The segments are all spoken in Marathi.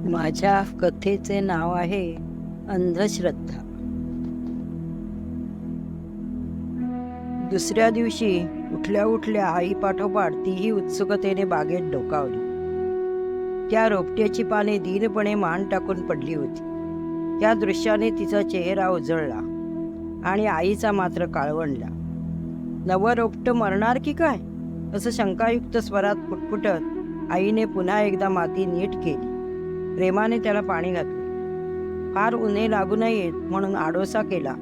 माझ्या कथेचे नाव आहे अंधश्रद्धा. दुसऱ्या दिवशी उठल्या उठल्या आई पाठोपाठ तीही उत्सुकतेने बागेत डोकावली. त्या रोपट्याची पाने दीनपणे मान टाकून पडली होती. त्या दृश्याने तिचा चेहरा उजळला आणि आईचा मात्र काळवंडला. नवं रोपटं मरणार की काय, असं शंकायुक्त स्वरात पुटपुटत आईने पुन्हा एकदा माती नीट केली. प्रेमाने त्याला पाणी घातले. फार उन्हे लागू नयेत म्हणून आडोसा केला.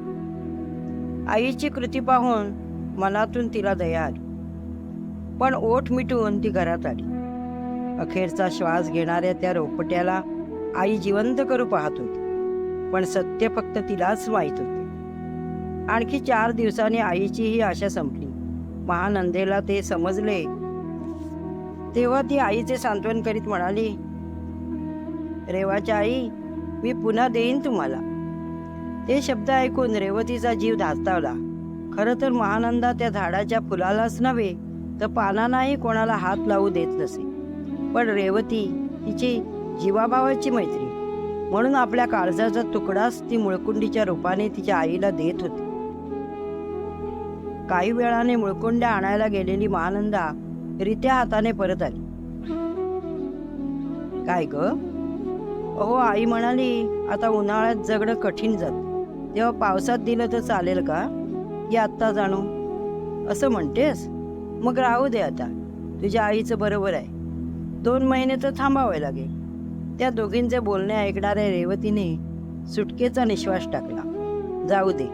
आईची कृती पाहून मनातून तिला दया आली, पण ओठ मिटून ती घरात आली. अखेरचा श्वास घेणाऱ्या त्या रोपट्याला आई जिवंत करू पाहत होती, पण सत्य फक्त तिलाच माहीत होते. आणखी 4 दिवसांनी आईची ही आशा संपली. महानंदेला ते समजले तेव्हा ती आईचे सांत्वन करीत म्हणाली, रेवाच्या आई, मी पुन्हा देईन तुम्हाला. ते शब्द ऐकून रेवतीचा जीव धास्तावला. खरं तर महानंदा त्या झाडाच्या फुलालाच नव्हे तर पानांनाही कोणाला हात लावू देत नसे, पण रेवती तिची जीवाभावाची मैत्री म्हणून आपल्या काळजाचा तुकडाच ती मुळकुंडीच्या रूपाने तिच्या आईला देत होती. काही वेळाने मुळकुंड्या आणायला गेलेली महानंदा रित्या हाताने परत आली. काय ग? अहो, आई म्हणाली आता उन्हाळ्यात जगणं कठीण जातं, तेव्हा पावसात दिलं तर चालेल का? या आत्ता जाणू असं म्हणतेस? मग राहू दे आता, तुझ्या आईचं बरोबर आहे. 2 महिने तर थांबावे लागेल. त्या दोघींचे बोलणे ऐकणाऱ्या रेवतीने सुटकेचा निश्वास टाकला. जाऊ दे,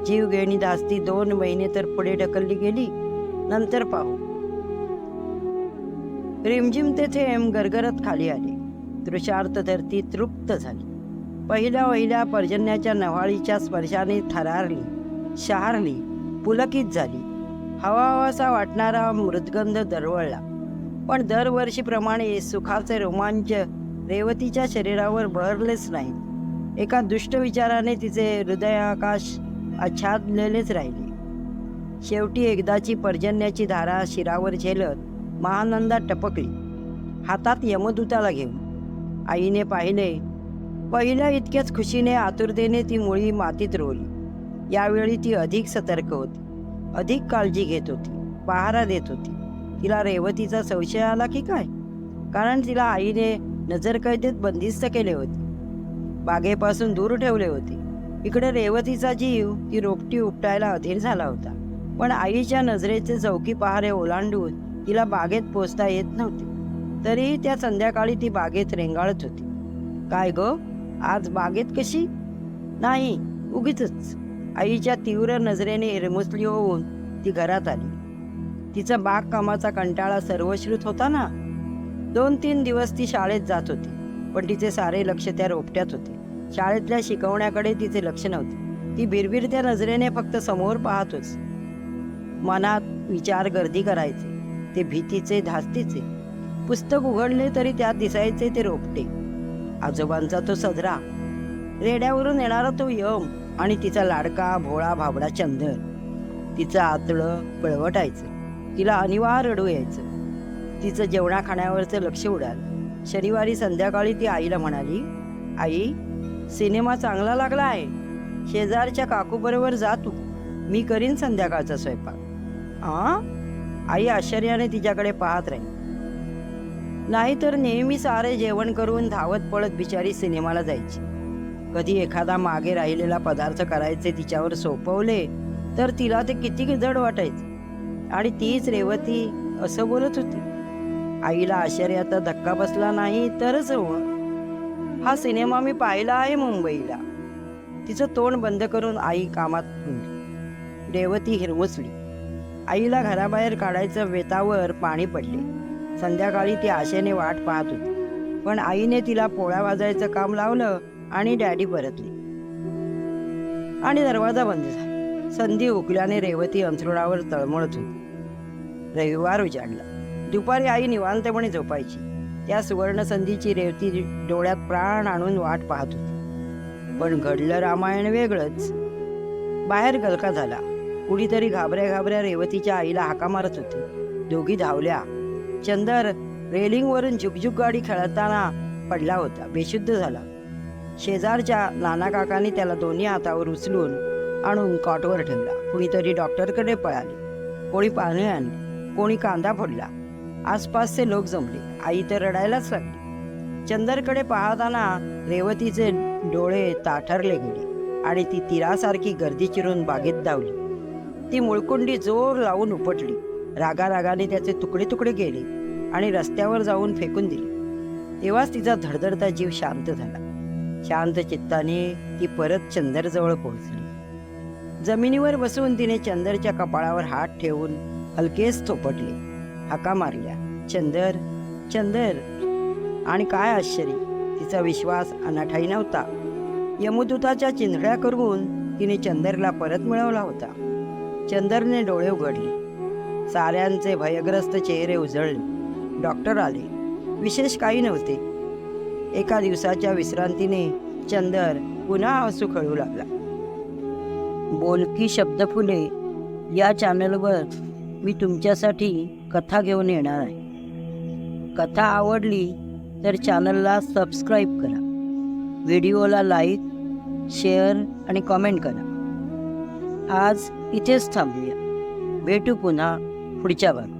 जीवघेणी धास्ती 2 महिने तर पुढे ढकलली गेली, नंतर पाहू. रिमझिम ते थेंब गरगरत खाली आले. तृषार्त धरती तृप्त झाली. पहिल्या पर्जन्याच्या नव्हाळीच्या स्पर्शाने थरारली, शहारली, पुलकित झाली. हवाहवासा वाटणारा मृदगंध दरवळला. पण दरवर्षीप्रमाणे सुखाचे रोमांच रेवतीच्या शरीरावर बहरलेच नाहीत. एका दुष्ट विचाराने तिचे हृदयाकाश आच्छादलेलेच राहिले. शेवटी एकदाची पर्जन्याची धारा शिरावर झेलत महानंदा टपकली, हातात यमदूताला घेऊन. आईने पाहिले. पहिल्या इतक्याच खुशीने आतुरतेने ती मुळी मातीत रोवली. यावेळी ती अधिक सतर्क होती, अधिक काळजी घेत होती, पहारा देत होती. तिला रेवतीचा संशय आला की काय? कारण तिला आईने नजरकैदेत बंदिस्त केले होते, बागेपासून दूर ठेवले होते. इकडे रेवतीचा जीव ती रोपटी उपटायला अधीर झाला होता, पण आईच्या नजरेचे चौकी पहारे ओलांडून तिला बागेत पोचता येत नव्हते. तरीही त्या संध्याकाळी ती बागेत रेंगाळत होती. काय ग, आज बागेत कशी? नाही, उगीचच. आईच्या तीव्र नजरेने हिरमुसली होऊन ती घरात आली. तिचा बागकामाचा कंटाळा सर्वश्रुत होता ना. 2-3 दिवस ती शाळेत जात होती, पण तिचे सारे लक्ष त्या रोपट्यात होते. शाळेतल्या शिकवण्याकडे तिचे लक्ष नव्हते. ती बिरबिरत्या नजरेने फक्त समोर पाहतोच. मनात विचार गर्दी करायचे, ते भीतीचे, धास्तीचे. पुस्तक उघडले तरी त्यात दिसायचे ते रोपटे, आजोबांचा तो सदरा, रेड्यावरून येणारा तो यम आणि तिचा लाडका भोळा भाबडा चंदर. तिचं आतळं पळवटायचं, तिला अनिवार्य रडू यायचं. तिचं जेवणाखाण्यावरचं लक्ष उडालं. शनिवारी संध्याकाळी ती आईला म्हणाली, आई, सिनेमा चांगला लागला आहे, शेजारच्या काकूबरोबर जा तू, मी करीन संध्याकाळचा स्वयंपाक. आई आश्चर्याने तिच्याकडे पाहत राहील. नाहीतर नेहमी सारे जेवण करून धावत पळत बिचारी सिनेमाला जायची. कधी एखादा मागे राहिलेला पदार्थ करायचे तिच्यावर सोपवले तर तिला ते किती जड वाटायचे. आणि तीच रेवती असं बोलत होती. आईला आश्चर्याचा धक्का बसला नाही तरच हा सिनेमा मी पाहिला आहे मुंबईला. तिचं तोंड बंद करून आई कामात गुंतली. रेवती हिरमुसली. आईला घराबाहेर काढायचं वेतावर पाणी पडले. संध्याकाळी ती आशेने वाट पाहत होती, पण आईने तिला पोळ्या वाजायचं काम लावलं आणि डॅडी परतले आणि दरवाजा बंद झाला. संधी हुकल्याने रेवती अंथरुणावर तळमळत होती. रविवार उजाडला. दुपारी आई निवांतपणे झोपायची. त्या सुवर्ण संधीची रेवती डोळ्यात प्राण आणून वाट पाहत होती. पण घडलं रामायण वेगळंच. बाहेर गलका झाला. कुणीतरी घाबऱ्या रेवतीच्या आईला हाका मारत होते. दोघी धावल्या. चंदर रेलिंगवरून झुकझुक गाडी खेळताना पडला होता, बेशुद्ध झाला. शेजारच्या नाना काकांनी त्याला दोन्ही हातावर उचलून आणून कॉटवर ठेवला. कुणीतरी डॉक्टरकडे पळाले, कोणी पाणी आणले, कोणी कांदा फोडला. आसपासचे लोक जमले. आई तर रडायलाच लागली. चंदरकडे पाहताना रेवतीचे डोळे ताठरले गेले आणि ती तीरासारखी गर्दी चिरून बागेत धावली. ती मुळकुंडी जोर लावून उपटली. रागारागाने त्याचे तुकडे तुकडे गेले आणि रस्त्यावर जाऊन फेकून दिले. तेव्हाच तिचा धडधडता जीव शांत झाला. शांत चित्ताने ती परत चंदरजवळ पोहोचली. जमिनीवर बसून तिने चंदरच्या कपाळावर हात ठेवून हलकेच थोपटले. हाका मारल्या, चंदर, चंदर. आणि काय आश्चर्य, तिचा विश्वास अनाठाई नव्हता. यमदूताच्या चिंधड्या करून तिने चंदरला परत मिळवला होता. चंदरने डोळे उघडले. साऱ्यांचे भयग्रस्त चेहरे उजळले. डॉक्टर आले. विशेष काही नव्हते. एका दिवसाच्या विश्रांतीने चंदर पुन्हा हसू खळू लागला. बोलकी शब्दफुले या चॅनलवर मी तुमच्यासाठी कथा घेऊन येणार आहे. कथा आवडली तर चॅनलला सबस्क्राईब करा. व्हिडिओला लाईक, शेअर आणि कमेंट करा. आज इथेच थांबूया. भेटू पुन्हा पुढच्या भागात.